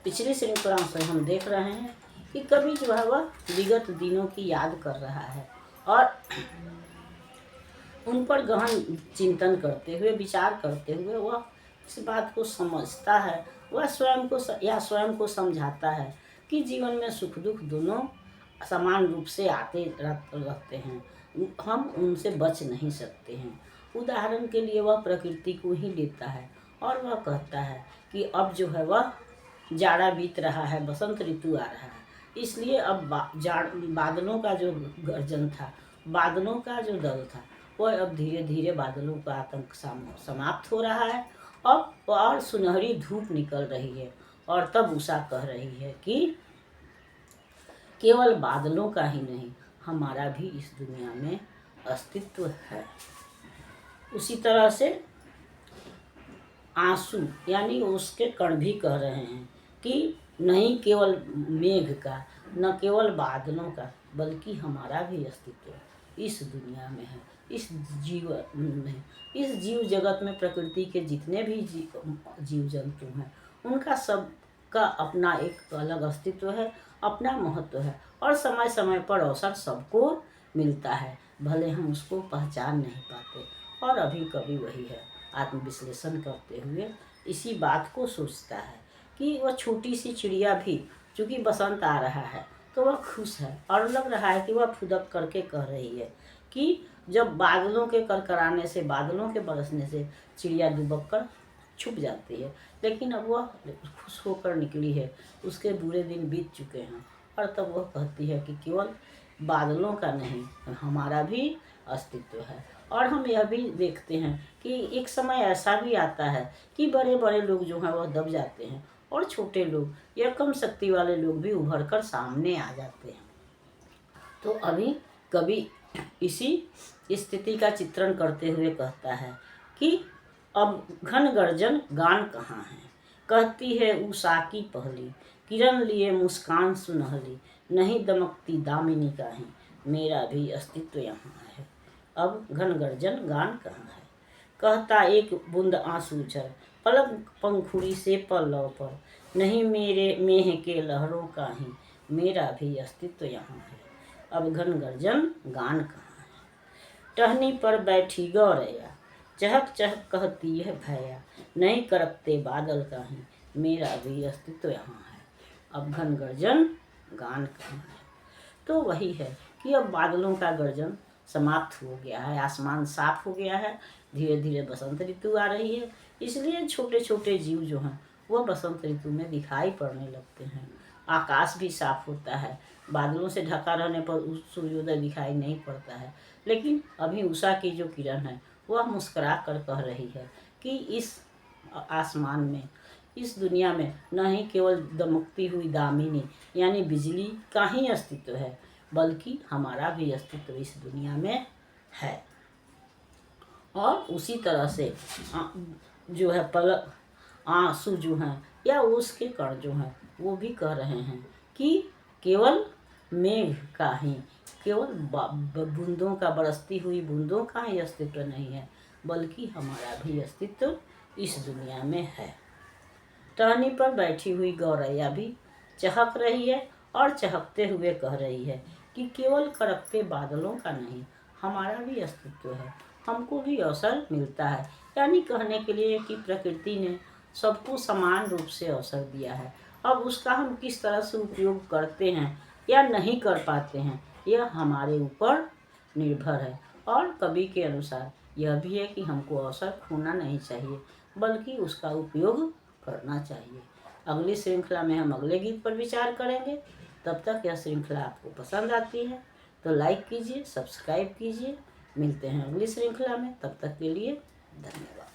पिछली श्रृंखला से हम देख रहे हैं कि कवि जो है वह विगत दिनों की याद कर रहा है और उन पर गहन चिंतन करते हुए, विचार करते हुए वह इस बात को समझता है, वह स्वयं को समझाता है कि जीवन में सुख दुख दोनों समान रूप से आते रहते हैं, हम उनसे बच नहीं सकते हैं। उदाहरण के लिए वह प्रकृति को ही लेता है और वह कहता है कि अब जो है वह जाड़ा बीत रहा है, बसंत ऋतु आ रहा है, इसलिए अब बादलों का जो गर्जन था, बादलों का जो दल था, वह अब धीरे धीरे बादलों का आतंक समाप्त हो रहा है। अब और सुनहरी धूप निकल रही है और तब उषा कह रही है कि केवल बादलों का ही नहीं, हमारा भी इस दुनिया में अस्तित्व है। उसी तरह से आंसू यानी उसके कण भी कह रहे हैं कि नहीं केवल मेघ का, न केवल बादलों का, बल्कि हमारा भी अस्तित्व इस दुनिया में है, इस जीव जगत में। प्रकृति के जितने भी जीव जंतु हैं, उनका सबका अपना एक अलग अस्तित्व है, अपना महत्व है और समय समय पर अवसर सबको मिलता है, भले हम उसको पहचान नहीं पाते। और अभी कभी वही है, आत्मविश्लेषण करते हुए इसी बात को सोचता है कि वह छोटी सी चिड़िया भी, चूँकि बसंत आ रहा है तो वह खुश है और लग रहा है कि वह फुदक करके कह रही है कि जब बादलों के करकराने से, बादलों के बरसने से चिड़िया दुबक कर छुप जाती है, लेकिन अब वह खुश होकर निकली है, उसके बुरे दिन बीत चुके हैं और तब वह कहती है कि केवल बादलों का नहीं, हमारा भी अस्तित्व है। और हम यह भी देखते हैं कि एक समय ऐसा भी आता है कि बड़े बड़े लोग जो हैं वह दब जाते हैं और छोटे लोग या कम शक्ति वाले लोग भी उभर कर सामने आ जाते हैं। तो अभी कवि इसी स्थिति का चित्रण करते हुए कहता है कि अब घन गर्जन गान कहाँ है, कहती है उषा की पहली किरण लिए मुस्कान सुनहली, नहीं दमकती दामिनी का ही, मेरा भी अस्तित्व यहाँ है। अब घन गर्जन गान कहाँ है, कहता एक बूंद आंसू झर, पलक पंखुड़ी से पल्लव पर, नहीं मेरे मेह के लहरों का ही, मेरा भी अस्तित्व यहाँ है। अब घन गर्जन गान कहाँ है, टहनी पर बैठी गौरैया, चहक चहक कहती है भैया, नहीं करकते बादल का ही, मेरा भी अस्तित्व यहाँ है। अब घन गर्जन गान कहाँ है। तो वही है कि अब बादलों का गर्जन समाप्त हो गया है, आसमान साफ हो गया है, धीरे धीरे बसंत ऋतु आ रही है, इसलिए छोटे छोटे जीव जो हैं वह बसंत ऋतु में दिखाई पड़ने लगते हैं। आकाश भी साफ होता है, बादलों से ढका रहने पर सूर्योदय दिखाई नहीं पड़ता है, लेकिन अभी उषा की जो किरण है वह मुस्कुरा कर कह रही है कि इस आसमान में, इस दुनिया में न ही केवल दमकती हुई दामिनी यानी बिजली का ही अस्तित्व है, बल्कि हमारा भी अस्तित्व इस दुनिया में है। और उसी तरह से जो है पलक आंसू जो हैं या उसके कण जो हैं वो भी कह रहे हैं कि केवल मेघ का ही, केवल बूंदों का, बरसती हुई बूंदों का ही अस्तित्व नहीं है, बल्कि हमारा भी अस्तित्व इस दुनिया में है। टहनी पर बैठी हुई गौरैया भी चहक रही है और चहकते हुए कह रही है कि केवल करकते बादलों का नहीं, हमारा भी अस्तित्व है, हमको भी अवसर मिलता है। यानी कहने के लिए कि प्रकृति ने सबको समान रूप से अवसर दिया है, अब उसका हम किस तरह से उपयोग करते हैं या नहीं कर पाते हैं, यह हमारे ऊपर निर्भर है। और कवि के अनुसार यह भी है कि हमको अवसर खोना नहीं चाहिए, बल्कि उसका उपयोग करना चाहिए। अगली श्रृंखला में हम अगले गीत पर विचार करेंगे। तब तक यह श्रृंखला आपको पसंद आती है तो लाइक कीजिए, सब्सक्राइब कीजिए। मिलते हैं अगली श्रृंखला में, तब तक के लिए धन्यवाद।